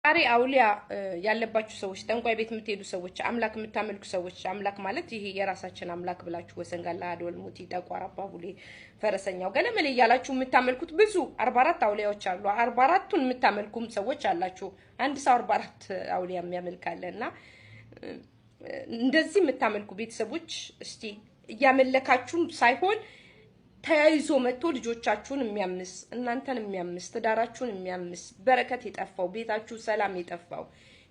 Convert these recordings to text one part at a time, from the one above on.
አሪ አውሊያ ያለባችሁ ሰዎች ጠንቋይ ቤት የምትሄዱ ሰዎች አምላክ የምታመልኩ ሰዎች አምላክ ማለት ይሄ የራሳችን አምላክ ብላችሁ ወሰንጋላ አዶል ሙቲ ጠቋራባ ቡሌ ፈረሰኛው ገለመለ ያላችሁ የምታመልኩት ብዙ 44 አውሊያዎች አሉ 44ቱን የምታመልኩም ሰዎች አላችሁ አንድ ሰው 44 አውሊያ የሚያመልካለና እንደዚህ የምታመልኩ ቤተሰቦች እስቲ ያመለካችሁ ሳይሆን ተያይዞ መጥቶ ልጆቻችሁን የሚያምስ እናንተን የሚያምስ ትዳራችሁን የሚያምስ በረከት የጠፋው ቤታችሁ ሰላም የጠፋው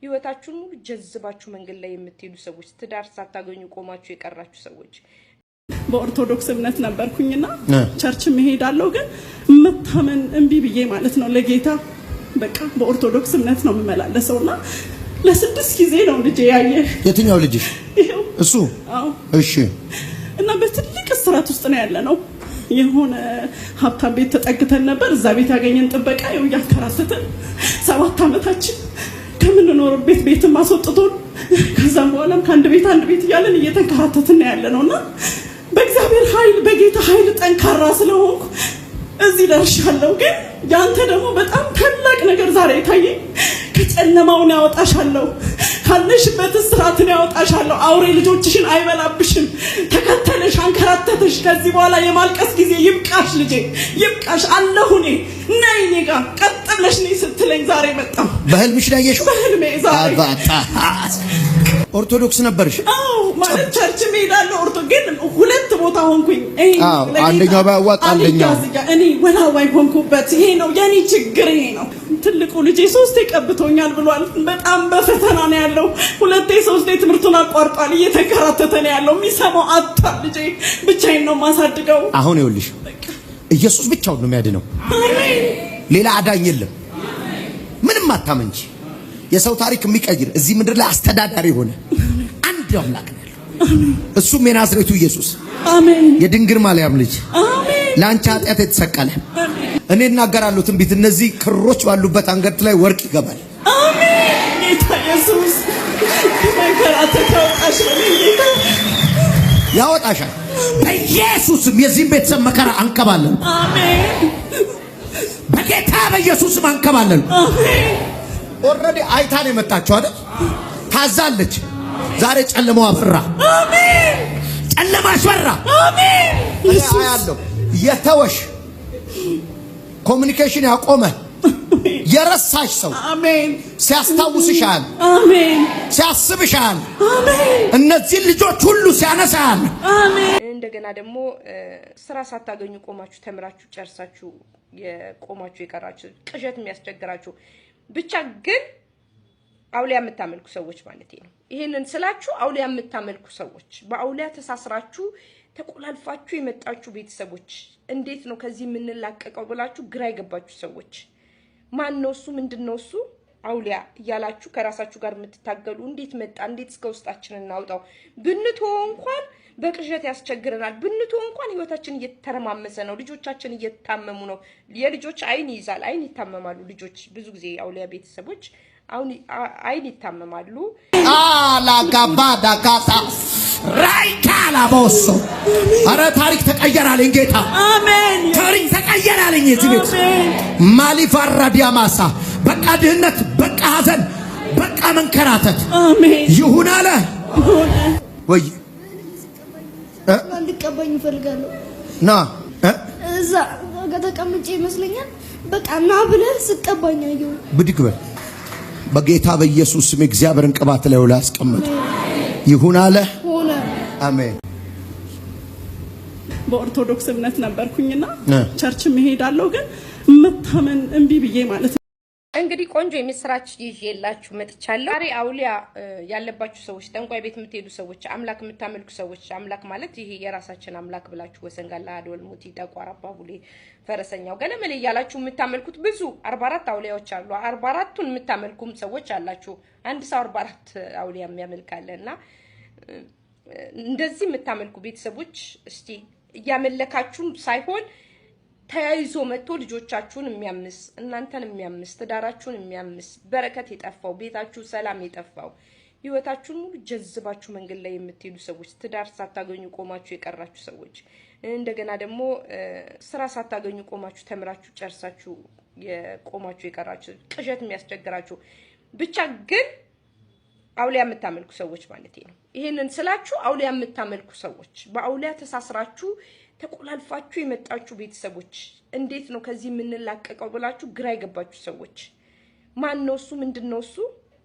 ህይወታችሁን ሙሉ ጀዝባችሁ መንገድ ላይ የምትሄዱ ሰዎች ትዳር ሳታገኙ ቆማችሁ የቀራችሁ ሰዎች በኦርቶዶክስ እምነት ነበርኩኝና ቸርች መሄዳለሁ ግን መታመን እንቢ ብዬ ማለት ነው ለጌታ በቃ በኦርቶዶክስ እምነት ነው መመላለሰውና ለስድስት ጊዜ ነው ልጄ ያየ የትኛው ልጅሽ እሱ እሺ እና በትልቅ እስራት ውስጥ ነው ያለነው የሆነ ሀብታም ቤት ተጠግተን ነበር እዛ ቤት ያገኘን ጥበቃ ይው ያከራተተን 7 አመታችን ከምንኖር ቤትም አስወጥቶን ከዛም በኋላም ከአንድ ቤት ያለን እየተንከራተትን ያለነውና በእግዚአብሔር ኃይል በጌታ ኃይል ጠንካራ ስለሆንኩ እዚህ ደርሻለሁ ግን ያንተ ደግሞ በጣም ታላቅ ነገር ዛሬ ታየኝ ከጨለማው ያወጣሻለሁ ካለሽበት እስራትን ያወጣሻለሁ አውሬ ልጆችሽን አይበላብሽም ተከተለሽ አንከራተተሽ ከዚህ በኋላ የማልቀስ ጊዜ ይብቃሽ ልጄ ይብቃሽ አለሁኔ ነይ ኔጋ ቀጥለሽ ነይ ስትለኝ ዛሬ መጣሁ በህልምሽ ላይ ያየሽው በህልሜ ዛሬ ኦርቶዶክስ ነበርሽ አው ማለት ቸርች ሜዳለው ግን ሁለት ቦታ ሆንኩኝ አንደኛው ባዋጣ አንደኛው እኔ ወላዋይ ሆንኩበት ይሄ ነው የኔ ችግር ይሄ ነው ትልቁ ልጄ 3 ቀብቶኛል ብሏል በጣም በፈተና ነው ያለው 2-3 ትምህርቱን አቋርጧል እየተከራተተ ነው ያለው የሚሰማው አጣ ልጄ ብቻዬን ነው ማሳድገው አሁን ይኸውልሽ ኢየሱስ ብቻውን ነው የሚያድነው አሜን ሌላ አዳኝ የለም ምንም አታመንጂ የሰው ታሪክ የሚቀይር እዚህ ምድር ላይ አስተዳዳሪ ሆነ አንድ አምላክ ነው እሱም የናዝሬቱ ኢየሱስ አሜን የድንግል ማርያም ልጅ አሜን ላንቺ ኃጢአት የተሰቀለ እኔ እናገራለሁ ትንቢት እነዚህ ክሮች ባሉበት አንገት ላይ ወርቅ ይገባል አሜን ጌታ ኢየሱስ ከመከራተታው አሽለኝታ ያወጣሻል በኢየሱስም የዚህ ቤተሰብ መከራ አንከባለን አሜን በጌታ በኢየሱስም አንከባለን አሜን ኦሬዲ አይታን የመጣችው አይደል ታዛለች ዛሬ ጨለማው አፈራ አሜን ጨለማሽ ፈራ አሜን ያያለው የተወሽ ኮሙኒኬሽን ያቆመ የረሳሽ ሰው አሜን ሲያስታውስሻል አሜን ሲያስብሻል አሜን እነዚህ ልጆች ሁሉ ሲያነሳል አሜን እንደገና ደግሞ ስራ ሳታገኙ ቆማችሁ ተምራችሁ ጨርሳችሁ የቆማችሁ የቀራችሁ ቅዠት የሚያስቸግራችሁ ብቻ ግን አውሊያ የምታመልኩ ሰዎች ማለት ነው ይሄንን ስላችሁ አውሊያ የምታመልኩ ሰዎች በአውሊያ ተሳስራችሁ ተቆላልፋችሁ የመጣችሁ ቤተሰቦች እንዴት ነው ከዚህ የምንላቀቀው ብላችሁ ግራ ይገባችሁ ሰዎች ማን ነው እሱ ምንድነው እሱ አውሊያ ያላችሁ ከራሳችሁ ጋር የምትታገሉ እንዴት መጣ እንዴት እስከ ውስጣችን እናውጣው ብንቶ እንኳን በቅዠት ያስቸግረናል ብንቶ እንኳን ህይወታችን እየተረማመሰ ነው ልጆቻችን እየታመሙ ነው የልጆች አይን ይዛል አይን ይታመማሉ ልጆች ብዙ ጊዜ አውሊያ ቤተሰቦች አሁን አይን ይታመማሉ አላጋባ ዳጋታ ራይካላ ቦሶ አረ ታሪክ ተቀየራለኝ ጌታ አሜን ታሪክ ተቀየራለኝ እዚህ ቤት ማሊፋራ ዲያማሳ በቃ ድህነት በቃ ሐዘን በቃ መንከራተት አሜን ይሁን አለ ወይ እንድቀበኝ ፈልጋለሁ ና እዛ ከተቀምጬ ይመስለኛል በቃ ና ብለህ ስቀባኝ አየሁ ብድግ በል በጌታ በኢየሱስ ስም እግዚአብሔርን ቅባት ላይ ወላ አስቀምጥ ይሁን አለ ሆነ አሜን በኦርቶዶክስ እምነት ነበርኩኝና ቸርች መሄዳለሁ ግን መታመን እንቢ ብዬ ማለት እንግዲህ ቆንጆ የሚስራች ይዤላችሁ መጥቻለሁ አሪ አውሊያ ያለባችሁ ሰዎች ጠንቋይ ቤት የምትሄዱ ሰዎች አምላክ የምታመልኩ ሰዎች አምላክ ማለት ይሄ የራሳችን አምላክ ብላችሁ ወሰንጋላ አዶል ሙቲ ጠቋራባ ቡሌ ፈረሰኛው ገለመለ ያላችሁ የምታመልኩት ብዙ 44 አውሊያዎች አሉ 44ቱን የምታመልኩም ሰዎች አላችሁ አንድ ሰው 44 አውሊያ የሚያመልካለና እንደዚህ የምታመልኩ ቤተሰቦች እስቲ ያመለካችሁ ሳይሆን ተያይዞ መጥቶ ልጆቻችሁን የሚያምስ እናንተን የሚያምስ ትዳራችሁን የሚያምስ በረከት የጠፋው ቤታችሁ ሰላም የጠፋው ህይወታችሁን ሙሉ ጀዝባችሁ መንገድ ላይ የምትሄዱ ሰዎች ትዳር ሳታገኙ ቆማችሁ የቀራችሁ ሰዎች እንደገና ደግሞ ስራ ሳታገኙ ቆማችሁ ተምራችሁ ጨርሳችሁ የቆማችሁ የቀራችሁ ቅዠት የሚያስቸግራችሁ ብቻ ግን አውሊያ የምታመልኩ ሰዎች ማለት ነው። ይሄንን ስላችሁ አውሊያ የምታመልኩ ሰዎች በአውሊያ ተሳስራችሁ ተቆላልፋችሁ የመጣችሁ ቤተሰቦች እንዴት ነው ከዚህ የምንላቀቀው ብላችሁ ግራ ይገባችሁ ሰዎች ማን ነው እሱ ምንድነው እሱ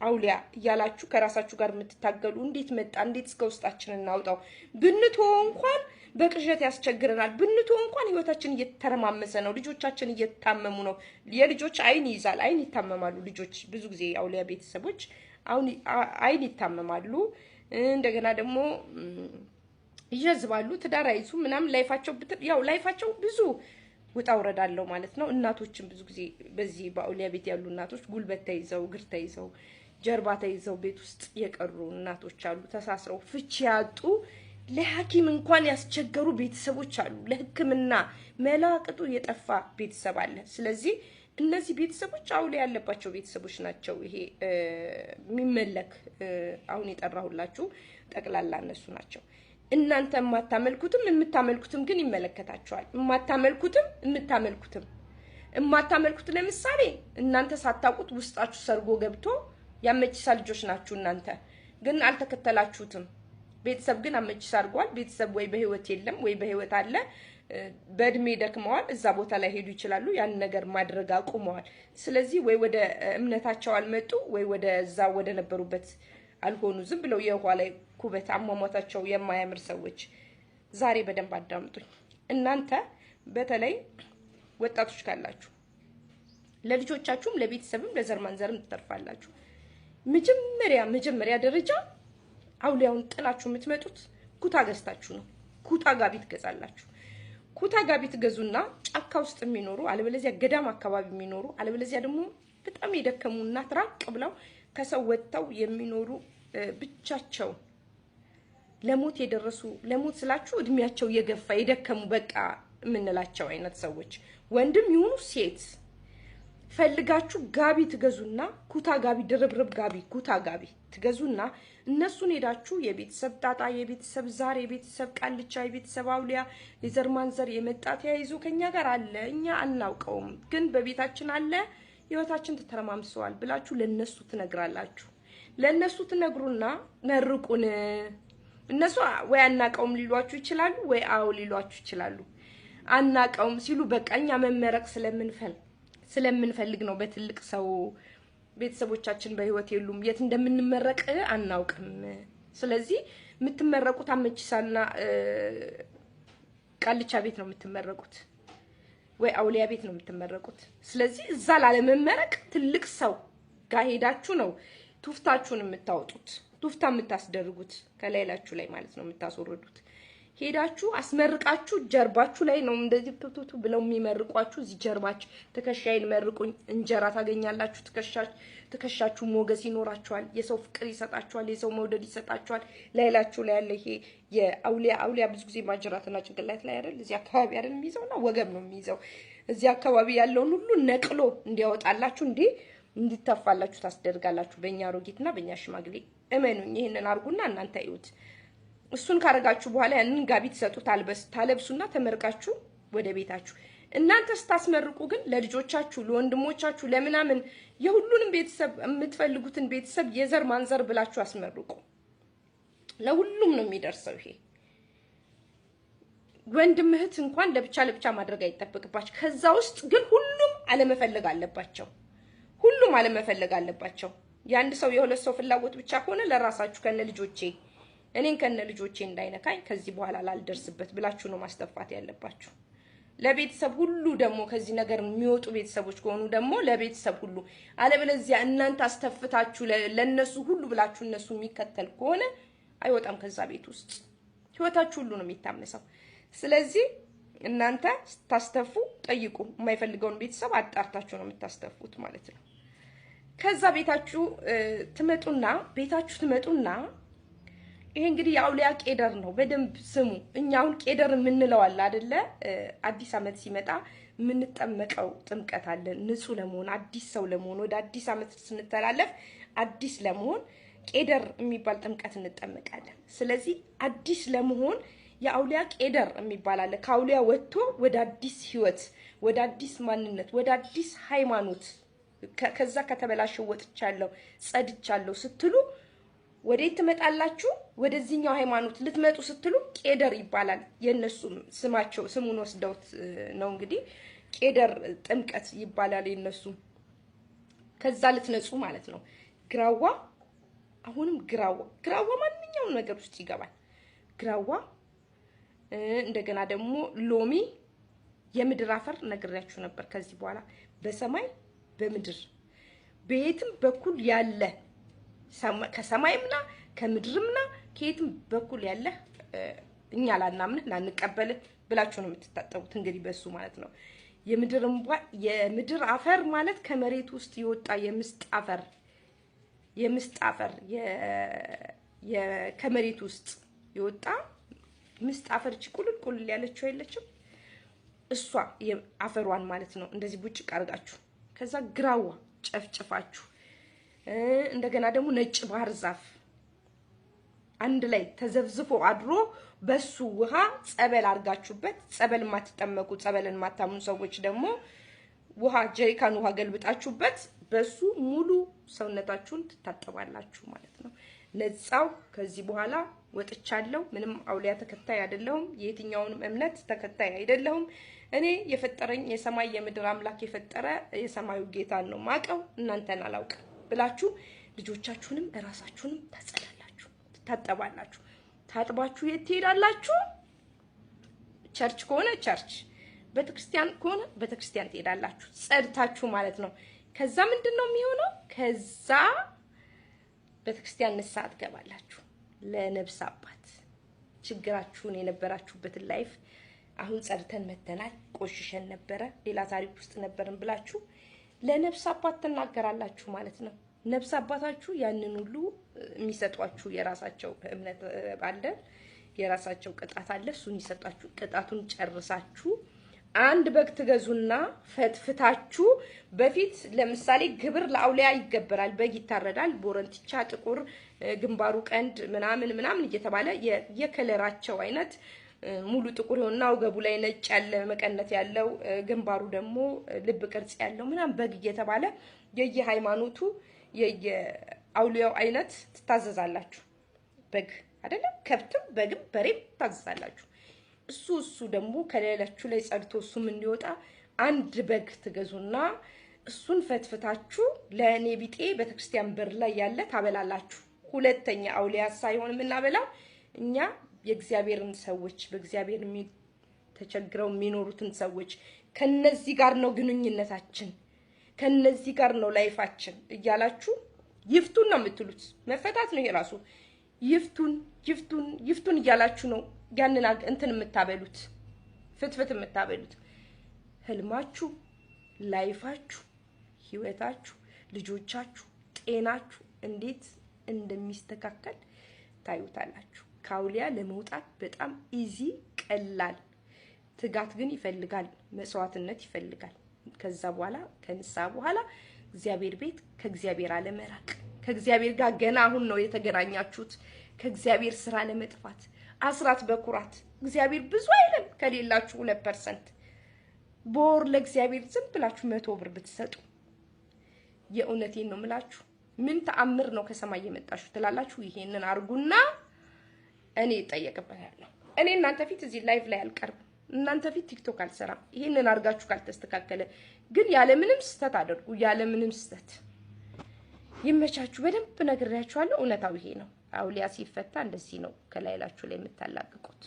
አውሊያ እያላችሁ ከራሳችሁ ጋር የምትታገሉ እንዴት መጣ እንዴት እስከ ውስጣችን እናውጣው ብንቶ እንኳን በቅዠት ያስቸግረናል ብንቶ እንኳን ህይወታችን እየተረማመሰ ነው ልጆቻችን እየታመሙ ነው የልጆች አይን ይዛል አይን ይታመማሉ ልጆች ብዙ ጊዜ አውሊያ ቤተሰቦች አሁን አይን ይታመማሉ እንደገና ደግሞ ይጀዝባሉ ትዳር አይዙ ምናምን ላይፋቸው ያው ላይፋቸው ብዙ ወጣ ወረዳለው ማለት ነው እናቶችን ብዙ ጊዜ በዚህ በአውሊያ ቤት ያሉ እናቶች ጉልበት ተይዘው እግር ተይዘው ጀርባ ተይዘው ቤት ውስጥ የቀሩ እናቶች አሉ ተሳስረው ፍቺ ያጡ ለሐኪም እንኳን ያስቸገሩ ቤተሰቦች አሉ ለህክምና መላቅጡ የጠፋ ቤተሰብ አለ ስለዚህ እነዚህ ቤተሰቦች አውሊያ ያለባቸው ቤተሰቦች ናቸው ይሄ የሚመለክ አሁን የጠራሁላችሁ ጠቅላላ እነሱ ናቸው እናንተ የማታመልኩትም የምታመልኩትም ግን ይመለከታቸዋል የማታመልኩት ለምሳሌ እናንተ ሳታውቁት ውስጣችሁ ሰርጎ ገብቶ ያመጭሳ ልጆች ናችሁ እናንተ ግን አልተከተላችሁትም ቤተሰብ ግን አመጭሳ አርጓል ቤተሰብ ወይ በህይወት የለም ወይ በህይወት አለ በእድሜ ደክመዋል እዛ ቦታ ላይ ሄዱ ይችላሉ ያን ነገር ማድረግ አቁመዋል ስለዚህ ወይ ወደ እምነታቸው አልመጡ ወይ ወደ እዛ ወደ ነበሩበት አልሆኑ ዝም ብለው የውሃ ላይ ኩበት አሟሟታቸው የማያምር ሰዎች ዛሬ በደንብ አዳምጡኝ እናንተ በተለይ ወጣቶች ካላችሁ ለልጆቻችሁም ለቤተሰብም ለዘር ማንዘርም ተተርፋላችሁ መጀመሪያ ደረጃ አውሊያውን ጥላችሁ የምትመጡት ኩታ ገዝታችሁ ነው ኩታ ጋቢ ትገዛላችሁ ኩታ ጋቢ ትገዙና ጫካ ውስጥ የሚኖሩ አለበለዚያ ገዳም አካባቢ የሚኖሩ አለበለዚያ ደግሞ በጣም የደከሙና ትራቅ ብለው ከሰው ወጥተው የሚኖሩ ብቻቸው ለሞት የደረሱ ለሞት ስላችሁ እድሜያቸው የገፋ የደከሙ በቃ ምንላቸው አይነት ሰዎች ወንድም ይሁኑ ሴት ፈልጋችሁ ጋቢ ትገዙና ኩታ ጋቢ ድርብርብ ጋቢ ኩታ ጋቢ ትገዙና እነሱን ሄዳችሁ የቤተሰብ ጣጣ የቤተሰብ ዛር የቤተሰብ ቃልቻ የቤተሰብ አውሊያ የዘር ማንዘር የመጣት ያይዞ ከኛ ጋር አለ እኛ አናውቀውም ግን በቤታችን አለ ህይወታችን ተተረማምሰዋል ብላችሁ ለነሱ ትነግራላችሁ ለነሱ ትነግሩና መርቁን እነሱ ወይ አናውቀውም ሊሏችሁ ይችላሉ ወይ አው ሊሏችሁ ይችላሉ አናውቀውም ሲሉ በቃኛ መመረቅ ስለምንፈልግ ነው በትልቅ ሰው ቤተሰቦቻችን በህይወት የሉም የት እንደምንመረቅ አናውቅም ስለዚህ የምትመረቁት አመጭሳና ቃልቻ ቤት ነው የምትመረቁት ወይ አውሊያ ቤት ነው የምትመረቁት ስለዚህ እዛ ላለመመረቅ ትልቅ ሰው ጋር ሄዳችሁ ነው ቱፍታችሁን የምታወጡት ቱፍታ የምታስደርጉት ከላይላችሁ ላይ ማለት ነው የምታስወርዱት ሄዳችሁ አስመርቃችሁ ጀርባችሁ ላይ ነው እንደዚህ ቱቱቱ ብለው የሚመርቋችሁ እዚህ ጀርባችሁ ተከሻይን መርቁኝ እንጀራ ታገኛላችሁ ተከሻችሁ ሞገስ ይኖራችኋል የሰው ፍቅር ይሰጣችኋል የሰው መውደድ ይሰጣችኋል ላይላችሁ ላይ ያለ ይሄ የአውሊያ ብዙ ጊዜ ማጅራትና ጭንቅላት ላይ አይደል እዚህ አካባቢ አይደል የሚይዘውና ወገብ ነው የሚይዘው እዚህ አካባቢ ያለውን ሁሉ ነቅሎ እንዲያወጣላችሁ እንዲተፋላችሁ ታስደርጋላችሁ በእኛ ሮጊትና በእኛ ሽማግሌ እመኑኝ ይሄንን አርጉና እናንተ አይውት እሱን ካረጋችሁ በኋላ ያንን ጋቢ ተሰጡት ታለብሱና ተመርቃችሁ ወደ ቤታችሁ እናንተ ስታስመርቁ ግን ለልጆቻችሁ ለወንድሞቻችሁ ለምናምን የሁሉንም ቤተሰብ የምትፈልጉትን ቤተሰብ የዘር ማንዘር ብላችሁ አስመርቁ ለሁሉም ነው የሚደርሰው ይሄ ወንድም እህት እንኳን ለብቻ ማድረግ አይጠበቅባችሁ ከዛ ውስጥ ግን ሁሉም አለመፈለግ አለባቸው ያንድ ሰው የሁለት ሰው ፍላጎት ብቻ ሆነ ለራሳችሁ ከነ ልጆቼ እንዳይነካኝ ከዚህ በኋላ ላልደርስበት ብላችሁ ነው ማስተፋት ያለባችሁ ለቤተሰብ ሁሉ ደግሞ ከዚህ ነገር የሚወጡ ቤተሰቦች ከሆኑ ደግሞ ለቤተሰብ ሁሉ አለበለዚያ እናንተ አስተፍታችሁ ለነሱ ሁሉ ብላችሁ እነሱ የሚከተል ከሆነ አይወጣም ከዛ ቤት ውስጥ ህይወታችሁ ሁሉ ነው የሚታመሰው ስለዚህ እናንተ ታስተፉ ጠይቁ የማይፈልገውን ቤተሰብ አጣርታችሁ ነው የምታስተፉት ማለት ነው ከዛ ቤታችሁ ትመጡና ይሄ እንግዲህ የአውሊያ ቄደር ነው በደንብ ስሙ እኛውን ቄደር የምንለው አለ አይደለ አዲስ አመት ሲመጣ የምንጠመቀው ጥምቀት አለ ንጹህ ለመሆን አዲስ ሰው ለመሆን ወደ አዲስ አመት ስንተላለፍ አዲስ ለመሆን ቄደር የሚባል ጥምቀት እንጠመቃለን ስለዚህ አዲስ ለመሆን የአውሊያ ቄደር የሚባል አለ ከአውሊያ ወጥቶ ወደ አዲስ ህይወት ወደ አዲስ ማንነት ወደ አዲስ ሃይማኖት ከዛ ከተበላሸው ወጥቻለሁ ጸድቻለሁ ስትሉ ወዴት ትመጣላችሁ? ወደዚህኛው ሃይማኖት ልትመጡ ስትሉ ቄደር ይባላል። የነሱ ስማቸው ስሙን ወስደውት ነው እንግዲህ ቄደር ጥምቀት ይባላል የነሱ። ከዛ ልትነጹ ማለት ነው። ግራዋ አሁንም ግራዋ ማንኛውም ነገር ውስጥ ይገባል። ግራዋ እንደገና ደግሞ ሎሚ፣ የምድር አፈር ነግሬያችሁ ነበር። ከዚህ በኋላ በሰማይ በምድር በየትም በኩል ያለ ከሰማይምና ከምድርምና ከየትም በኩል ያለ እኛ ላናምንህ ላንቀበልህ ብላችሁ ነው የምትታጠቡት። እንግዲህ በሱ ማለት ነው። የምድር አፈር ማለት ከመሬት ውስጥ የወጣ የምስጥ አፈር ከመሬት ውስጥ የወጣ ምስጥ አፈር ቁልል ያለችው የለችም እሷ አፈሯን ማለት ነው። እንደዚህ ቡጭቅ አርጋችሁ ከዛ ግራዋ ጨፍጭፋችሁ እንደገና ደግሞ ነጭ ባህር ዛፍ አንድ ላይ ተዘብዝፎ አድሮ በሱ ውሃ ጸበል አርጋችሁበት። ጸበል ማትጠመቁ ጸበልን ማታምኑ ሰዎች ደግሞ ውሃ ጀሪካን ውሃ ገልብጣችሁበት በሱ ሙሉ ሰውነታችሁን ትታጠባላችሁ ማለት ነው። ነፃው ከዚህ በኋላ ወጥቻለሁ። ምንም አውሊያ ተከታይ አይደለሁም። የትኛውንም እምነት ተከታይ አይደለሁም። እኔ የፈጠረኝ የሰማይ የምድር አምላክ የፈጠረ የሰማዩ ጌታ ነው ማቀው፣ እናንተን አላውቅም ብላችሁ ልጆቻችሁንም እራሳችሁንም ታጸዳላችሁ፣ ትታጠባላችሁ። ታጥባችሁ የት ትሄዳላችሁ? ቸርች ከሆነ ቸርች፣ ቤተክርስቲያን ከሆነ ቤተክርስቲያን ትሄዳላችሁ፣ ጸድታችሁ ማለት ነው። ከዛ ምንድነው የሚሆነው? ከዛ ቤተክርስቲያን ንስሐ ትገባላችሁ። ለነብስ አባት ችግራችሁን የነበራችሁበትን ላይፍ አሁን ጸድተን መተናል፣ ቆሽሸን ነበረ፣ ሌላ ታሪክ ውስጥ ነበርን ብላችሁ ለነብስ አባት ተናገራላችሁ ማለት ነው። ነብስ አባታችሁ ያንን ሁሉ የሚሰጧችሁ የራሳቸው እምነት አለ፣ የራሳቸው ቅጣት አለ። እሱን ይሰጣችሁ። ቅጣቱን ጨርሳችሁ አንድ በግ ትገዙና ፈትፍታችሁ በፊት ለምሳሌ ግብር ለአውሊያ ይገበራል። በግ ይታረዳል። ቦረንትቻ፣ ጥቁር፣ ግንባሩ ቀንድ ምናምን እየተባለ የከለራቸው አይነት ሙሉ ጥቁር ይሆንና ወገቡ ላይ ነጭ ያለ መቀነት ያለው ግንባሩ ደግሞ ልብ ቅርጽ ያለው ምናምን በግ እየተባለ የየሃይማኖቱ የአውሊያው አይነት ትታዘዛላችሁ። በግ አይደለም ከብትም በግም በሬም ትታዘዛላችሁ። እሱ ደግሞ ከሌላችሁ ላይ ጸድቶ እሱም እንዲወጣ አንድ በግ ትገዙና እሱን ፈትፍታችሁ ለኔ ቢጤ ቤተክርስቲያን በር ላይ ያለ ታበላላችሁ። ሁለተኛ አውሊያ ሳይሆን የምናበላው እኛ የእግዚአብሔርን ሰዎች በእግዚአብሔር ተቸግረው የሚኖሩትን ሰዎች ከነዚህ ጋር ነው ግንኙነታችን፣ ከነዚህ ጋር ነው ላይፋችን እያላችሁ ይፍቱን ነው የምትሉት። መፈታት ነው የራሱ ይፍቱን እያላችሁ ነው ያንን እንትን የምታበሉት፣ ፍትፍት የምታበሉት። ህልማችሁ፣ ላይፋችሁ፣ ህይወታችሁ፣ ልጆቻችሁ፣ ጤናችሁ እንዴት እንደሚስተካከል ታዩታላችሁ። ከአውሊያ ለመውጣት በጣም ኢዚ ቀላል፣ ትጋት ግን ይፈልጋል፣ መስዋዕትነት ይፈልጋል። ከዛ በኋላ ከንስሐ በኋላ እግዚአብሔር ቤት ከእግዚአብሔር አለመራቅ፣ ከእግዚአብሔር ጋር ገና አሁን ነው የተገናኛችሁት። ከእግዚአብሔር ስራ ለመጥፋት አስራት በኩራት እግዚአብሔር ብዙ አይልም። ከሌላችሁ 2% በወር ለእግዚአብሔር ዝም ብላችሁ 100 ብር ብትሰጡ የእውነቴን ነው የምላችሁ ምን ተአምር ነው ከሰማይ የመጣችሁ ትላላችሁ። ይሄንን አርጉና እኔ እጠየቅበታለሁ። እኔ እናንተ ፊት እዚህ ላይቭ ላይ አልቀርብም፣ እናንተ ፊት ቲክቶክ አልሰራም። ይሄንን አርጋችሁ ካልተስተካከለ ግን ያለ ምንም ስተት አድርጉ፣ ያለ ምንም ስተት ይመቻችሁ። በደንብ ነግሬያችኋለሁ። እውነታው ይሄ ነው። አውሊያ ሲፈታ እንደዚህ ነው ከላይላችሁ ላይ የምታላቅቁት።